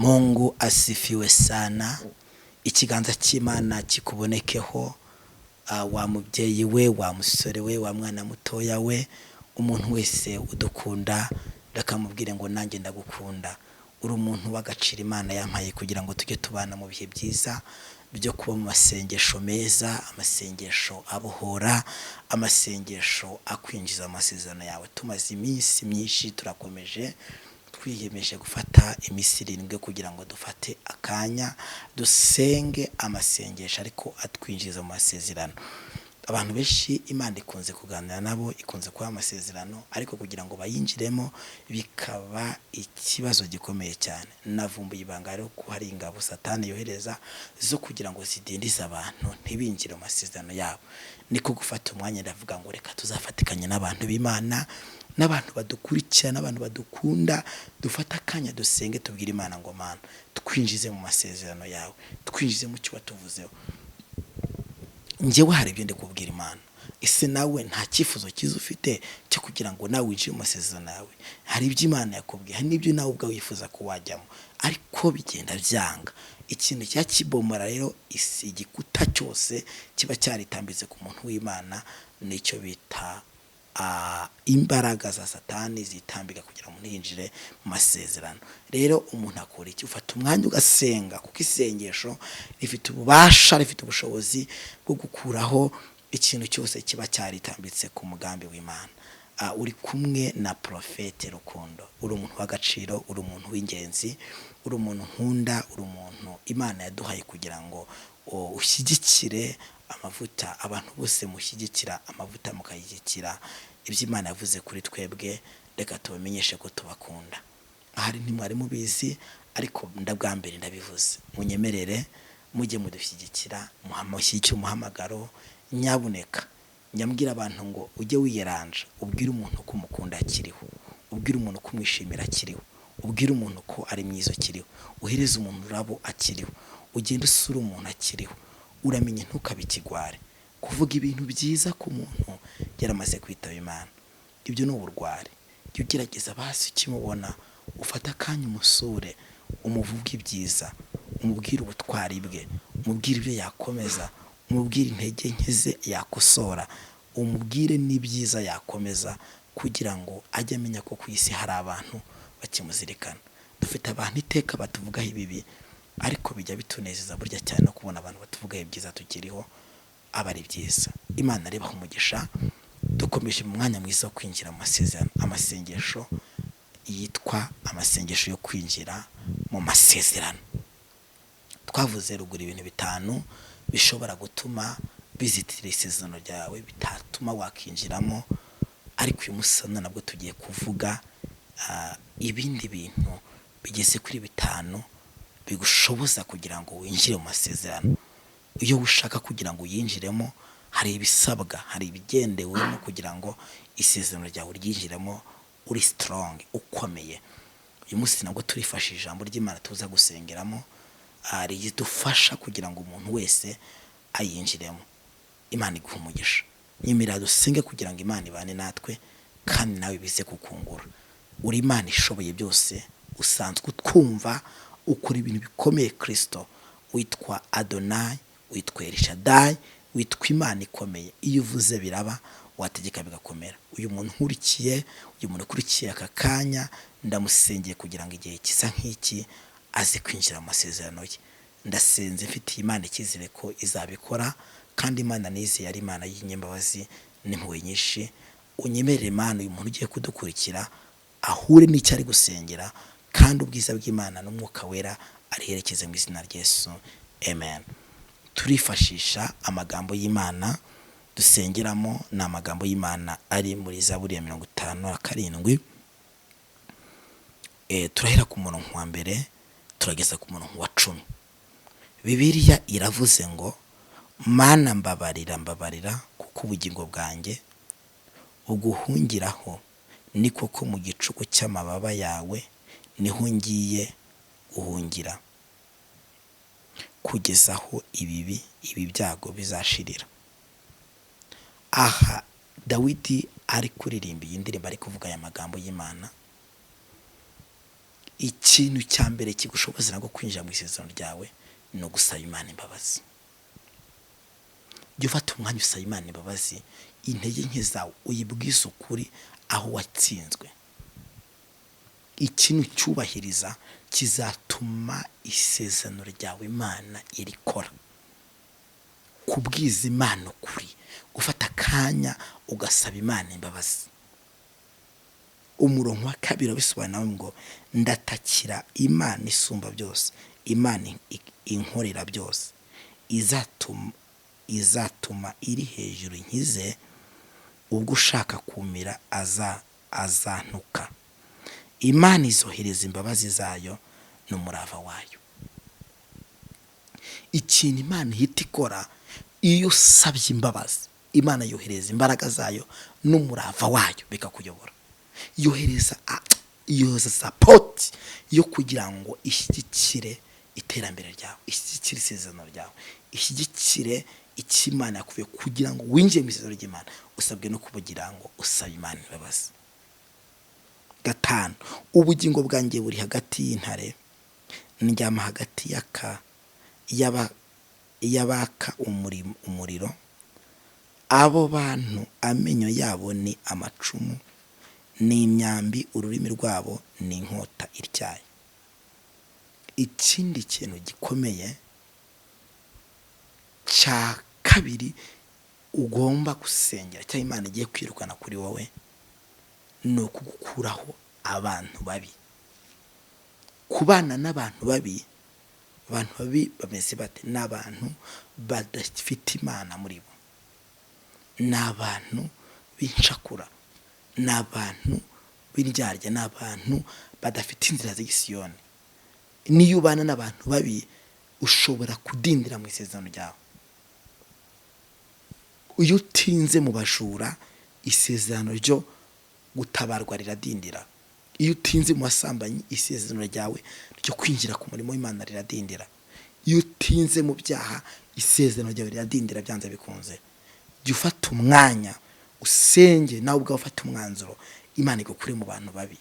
Mungu asifiwe sana. Ikiganza cy'Imana kikubonekeho, wa mubyeyi we, wa musore we, wa mwana mutoya we, umuntu wese udukunda ndakamubwire ngo nanjye ndagukunda. Uri umuntu w'agaciro Imana yampaye kugira ngo tujye tubana mu bihe byiza byo kuba mu masengesho meza, amasengesho abohora, amasengesho akwinjiza mu masezerano yawe. Tumaze iminsi myinshi turakomeje, twiyemeje gufata iminsi 7 kugira ngo dufate akanya dusenge amasengesho ariko atwinjiza mu masezerano. Abantu benshi Imana ikunze kuganira nabo, ikunze kuba amasezerano, ariko kugira ngo bayinjiremo bikaba ikibazo gikomeye cyane. Navumbuye ibanga rero ko hari ingabo Satani yohereza zo kugira ngo zidindize abantu ntibinjire mu masezerano yabo. Niko gufata umwanya ndavuga ngo reka tuzafatikanye n'abantu b'Imana, n'abantu badukurikira, n'abantu badukunda, dufata akanya dusenge tubwire Imana ngo Mana twinjize mu masezerano yawe, twinjize mu cyo watuvuzeho. Njyewe hari ibyo ndi kubwira Imana. Ese nawe nta cyifuzo cyiza ufite cyo kugira ngo nawe winjire mu masezerano yawe? Hari ibyo Imana yakubwiye, hari n'ibyo nawe ubwawe wifuza ko wajyamo, ariko bigenda byanga. Ikintu cyakibomora rero isi, igikuta cyose kiba cyaritambitse ku muntu w'Imana, nicyo bita imbaraga za Satani zitambika kugira ngo yinjire mu masezerano. Rero umuntu akora iki? Ufata umwanya ugasenga, kuko isengesho rifite ububasha, rifite ubushobozi bwo gukuraho ikintu cyose kiba cyaritambitse ku mugambi w'Imana. Uri kumwe na Profete Rukundo, uri umuntu w'agaciro, uri umuntu w'ingenzi, uri umuntu nkunda, uri umuntu Imana yaduhaye kugira ngo ushyigikire amavuta. Abantu bose mushyigikira amavuta, mukayigikira ibyo Imana yavuze kuri twebwe, reka tubamenyeshe ko tubakunda. Ahari ntimwari mubizi, ariko ndabwa mbere ndabivuze. Munyemerere mujye mudushyigikira, muhamushyigikira umuhamagaro. Nyabuneka nyambwira abantu ngo ujye wiyeranja, ubwire umuntu ko umukunda akiriho, ubwire umuntu ko umwishimira akiriho, ubwire umuntu ko ari mwiza akiriho, uhereze umuntu urabo akiriho, ugende usura umuntu akiriho. Uramenye ntukabikigware kuvuga ibintu byiza ku muntu yaramaze kwitaba Imana. Ibyo ni uburware. Jya ugerageza basi ukimubona ufata akanya umusure, umuvuga ibyiza, umubwire ubutwari bwe, umubwire ibyo yakomeza, umubwire intege nke ze yakosora, umubwire n'ibyiza yakomeza, kugira ngo ajye amenya ko ku isi hari abantu bakimuzirikana. Dufite abantu iteka batuvugaho ibibi, ariko bijya bitunezeza burya cyane no kubona abantu batuvugaho ibyiza tukiriho aba ari byiza. Imana reba umugisha. Dukomeje mu mwanya mwiza wo kwinjira mu masezerano, amasengesho yitwa amasengesho yo kwinjira mu masezerano. Twavuze ruguru ibintu 5 bishobora gutuma bizitira isezerano ryawe, bitatuma wakinjiramo, ariko uyu musana nabwo tugiye kuvuga ibindi bintu bigeze kuri 5 bigushoboza kugira ngo winjire mu masezerano. Iyo ushaka kugira ngo yinjiremo, hari ibisabwa, hari ibigendewemo kugira ngo isezerano ryawe ryinjiremo uri strong, ukomeye. Uyu munsi nabwo turifashisha ijambo ry'Imana tuza gusengeramo, ridufasha kugira ngo umuntu wese ayinjiremo. Imana iguha umugisha. Nyimira dusenge kugira ngo Imana ibane natwe, kandi nawe bize kukungura. Uri Imana ishoboye byose, usanzwe utwumva, ukora ibintu bikomeye. Kristo witwa Adonai, witwa Elishadai, witwa Imana ikomeye. Iyo uvuze biraba, wategeka bigakomera. Uyu muntu nkurikiye, uyu muntu ukurikiye aka kanya, ndamusengeye kugira ngo igihe kisa nk'iki aze kwinjira mu masezerano ye. Ndasenze mfite Imana ikizire ko izabikora, kandi Imana nize yari Imana y'inyembabazi n'impuhwe nyinshi. Unyemerere Imana uyu muntu ugiye kudukurikira ahure n'icyo ari gusengera, kandi ubwiza bw'Imana n'umwuka wera ariherekeze mu izina rya Yesu, amen. Turifashisha amagambo y'Imana dusengeramo, ni amagambo y'Imana ari muri Zaburi ya 57. Turahera ku murongo wa mbere turageza ku murongo wa 10. Bibiliya iravuze ngo, Mana mbabarira mbabarira, kuko ubugingo bwanjye uguhungiraho, ni koko mu gicuku cy'amababa yawe niho ngiye guhungira, kugeza aho ibi byago bizashirira. Aha Dawidi ari kuririmba iyi ndirimbo, ari kuvuga aya magambo y'Imana. ikintu cya mbere kigushoboza nabwo kwinjira mu isezerano ryawe no gusaba Imana imbabazi. Jya ufata umwanya usaba Imana imbabazi, intege nke zawe uyibwize ukuri aho watsinzwe. Ikintu cyubahiriza kizatuma isezerano ryawe Imana irikora. Kubwiza Imana ukuri, gufata akanya ugasaba Imana imbabazi. Umurongo wa 2 bisobanura ngo ndatakira Imana isumba byose, Imana inkorera byose, izatuma iri hejuru nkize, ubwo ushaka kumira azantuka. Imana izohereza imbabazi zayo n'umurava wayo. Ikintu Imana ihita ikora iyo usabye imbabazi, Imana yohereza imbaraga zayo n'umurava wayo bikakuyobora. Yohereza support yo kugira ngo ishyigikire iterambere ryawe, ishyigikire isezerano ryawe, ishyigikire ikimana yakuvuye kugira ngo winjiye mu isezerano ry'Imana. Usabwe no kubugira ngo usabe Imana imbabazi. 5, ubugingo bwanjye buri hagati y'intare, ndyama hagati y'abaka umuriro. Abo bantu amenyo yabo ni amacumu, ni imyambi, ururimi rwabo ni inkota ityaye. Ikindi kintu gikomeye cya 2 ugomba gusengera cyangwa Imana igiye kwirukana kuri wowe, no kugukuraho abantu babi. Kubana n'abantu babi, abantu babi bameze bate? N'abantu badafite Imana muri bo, n'abantu b'incakura, n'abantu b'indyarya, n'abantu badafite inzira z'Isiyoni. Niyo ubana n'abantu babi ushobora kudindira mu isezerano ryawe. Iyo utinze mu bajura, isezerano ryo gutabarwa riradindira. Iyo utinze mu basambanyi, isezerano ryawe ryo kwinjira ku murimo w'Imana riradindira. Iyo utinze mu byaha, isezerano ryawe riradindira byanze bikunze. Jya ufata umwanya usenge, nawe ubwawe ufata umwanzuro, Imana igukure mu bantu babi.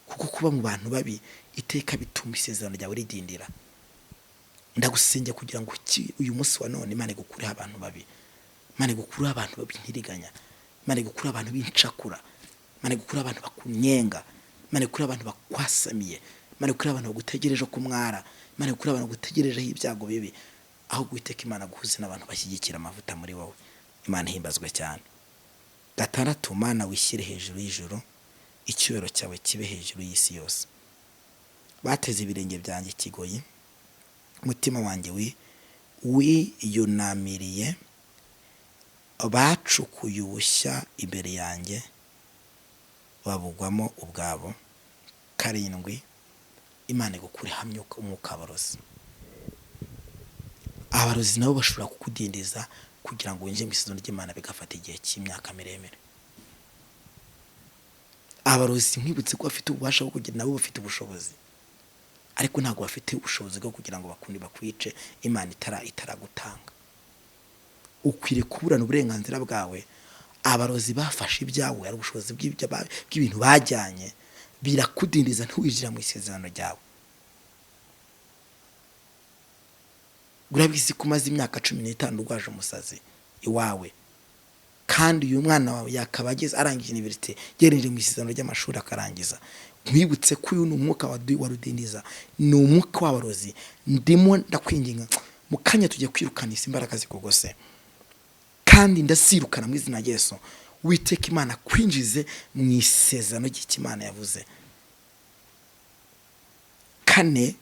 Kuko kuba mu bantu babi iteka bituma isezerano ryawe ridindira. Ndagusenge kugira ngo uyu munsi wa none Imana igukureho abantu babi. Imana igukureho abantu babintiriganya. Imana igukureho abantu b'incakura. Imana igukureho abantu bakunyenga. Imana igukureho abantu bakwasamiye. Imana igukureho abantu bagutegereje kumwara. Imana igukureho abantu bagutegerejeho ibyago bibi. Aho guhiteka Imana guhuze n'abantu bashyigikira amavuta muri wowe. Imana himbazwe cyane. 6, Mana wishyire hejuru y'ijuru, icyubahiro cyawe kibe hejuru y'isi yose. Bateze ibirenge byanjye kigoyi, umutima wanjye wiyunamiriye, bacukuye ubushya imbere yanjye, babugwamo ubwabo. 7, Imana igukure hamwe umwuka w'abarozi. Abarozi nabo bashobora kukudindiza kugira ngo winjire mu isezerano ry'Imana, bigafata igihe cy'imyaka miremire. Abarozi nkwibutse ko bafite ububasha bwo kugira, nabo bafite ubushobozi, ariko ntabwo bafite ubushobozi bwo kugira ngo bakwice Imana itaragutanga. Ukwiriye kuburana uburenganzira bwawe. Abarozi bafashe ibyawe, ari ubushobozi bw'ibintu bajyanye, birakudindiza ntiwinjira mu isezerano ryawe. Urabizi ko umaze imyaka 15 urwaje umusazi iwawe, kandi uyu mwana wawe yakaba arangije university, yereje mu isezerano ry'amashuri akarangiza. Nkwibutse ko uyu ni umwuka warudindiza, ni umwuka w'abarozi. Ndimo ndakwinginga mu kanya tujye kwirukanisha imbaraga zikugose, kandi ndasirukana mu izina rya Yesu. Witeka Imana kwinjize mu isezerano ry'Imana yavuze. 4,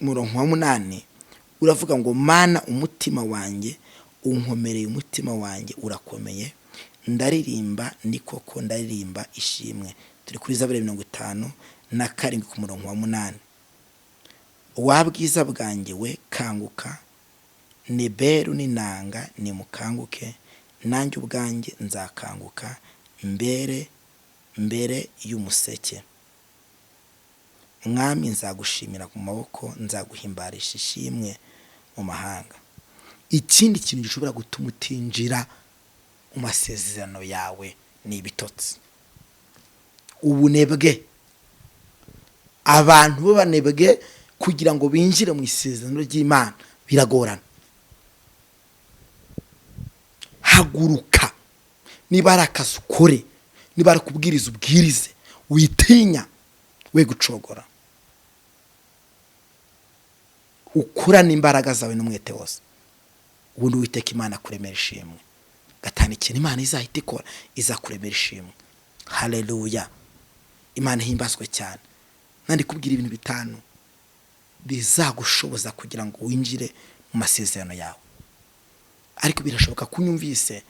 umurongo wa 8 uravuga ngo Mana umutima wanjye unkomereye, umutima wanjye urakomeye, ndaririmba ni koko ndaririmba ishimwe. Turi kuri Zaburi 57 ku murongo wa 8. Wabwiza bwanjye we kanguka, neberu n'inanga nimukanguke, nanjye ubwanjye nzakanguka mbere y'umuseke. Mwami nzagushimira ku maboko, nzaguhimbarisha ishimwe mu mahanga. Ikindi kintu gishobora gutuma utinjira mu masezerano yawe ni ibitotsi. Ubunebwe, abantu b'abanebwe kugira ngo binjire mu isezerano ry'Imana biragorana. Haguruka, niba ari akazi ukore, niba ari kubwiriza ubwirize, witinya, we gucogora, ukurane imbaraga zawe n'umwete wose, ubundi Uwiteka Imana kuremera ishimwe. Gatanu, ikintu Imana izahita ikora, izakuremera ishimwe. Haleluya, Imana himbazwe cyane. Nandi kubwira ibintu bitanu bizagushoboza kugira ngo winjire mu masezerano yawe. Ariko birashoboka kunyumvise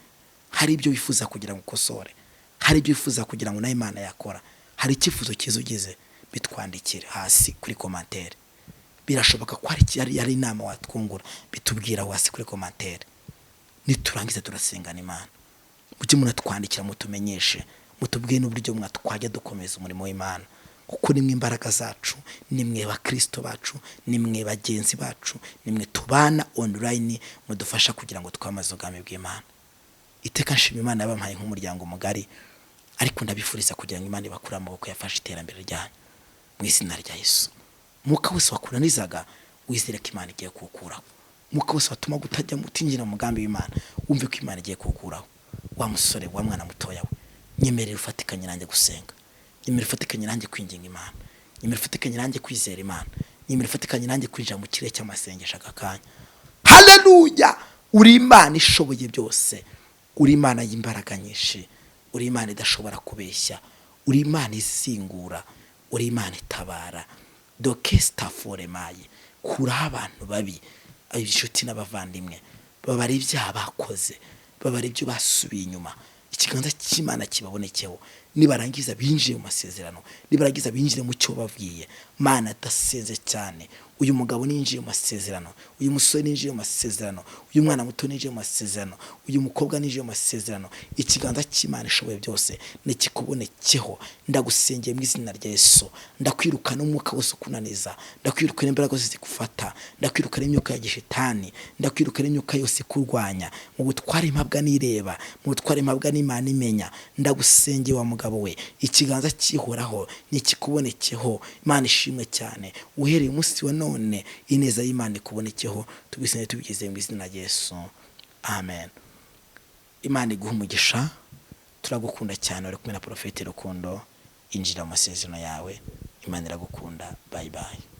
hari ibyo wifuza kugira ngo ukosore, hari ibyo wifuza kugira ngo na Imana yakora, hari icyifuzo kizugize, bitwandikire hasi kuri commentaire. Birashoboka ko ari inama watwungura, bitubwira hasi kuri commentaire. Niturangiza turasengana Imana, mujye munatwandikira mutumenyeshe, mutubwiye n'uburyo mwatwajya dukomeza umurimo w'Imana, kuko nimwe imbaraga zacu, nimwe bakristo bacu, nimwe bagenzi bacu, nimwe tubana online, mudufasha kugira ngo twamaze ubwami bw'Imana. Iteka nshima Imana yabampaye nk'umuryango mugari, ariko ndabifuriza kugira ngo Imana ibakure amaboko yafashe iterambere ryanyu mu izina rya Yesu. Muka wese wakunanizaga, wizere ko Imana igiye kuwukuraho. Muka wese watuma gutajya mutinjira mu mugambi w'Imana, wumve ko Imana igiye kuwukuraho. Wa musore, wa mwana mutoya we, nyemerera ufatikanye nanjye gusenga, nyemerera ufatikanye nanjye kwinginga Imana, nyemerera ufatikanye nanjye kwizera Imana, nyemerera ufatikanye nanjye kwinjira mu kirere cy'amasengesho aka kanya. Haleluya! Uri Imana ishoboye byose, uri Imana y'imbaraga nyinshi, uri Imana idashobora kubeshya, uri Imana izingura, uri Imana itabara. Dokesta foremaye, kuraho abantu babi, inshuti n'abavandimwe, babari ibyaha bakoze, babari ibyo basubiye inyuma. Ikiganza cy'Imana kibabonekeho, nibarangiza binjire mu masezerano, nibarangiza binjire mu cyo babwiye. Mana atasenze cyane, uyu mugabo ninjiye mu masezerano, uyu musore ninjiye mu masezerano, uyu mwana muto ninjiye mu masezerano, uyu mukobwa ninjiye mu masezerano. Ikiganza cy'Imana ishoboye byose nikikubonekeho. Ndagusengeye mu izina rya Yesu, ndakwirukana umwuka wose ukunaniza, ndakwirukana imbaraga zose zigufata, ndakwirukana imyuka ya gishitani, ndakwirukana imyuka yose kurwanya, mu butware impabwa nireba, mu butware impabwa n'Imana imenya. Ndagusengeye wa mugabo we, ikiganza cyihoraho nikikubonekeho. Imana ishimwe cyane, uhereye umunsi wa none ineza y'Imana ikubonekeho. Tubisenge tubigeze mu izina rya Yesu, amen. Imana iguha umugisha, turagukunda cyane. Uri kumwe na Prophet Rukundo, injira mu masezerano yawe. Imana iragukunda. Bye bye.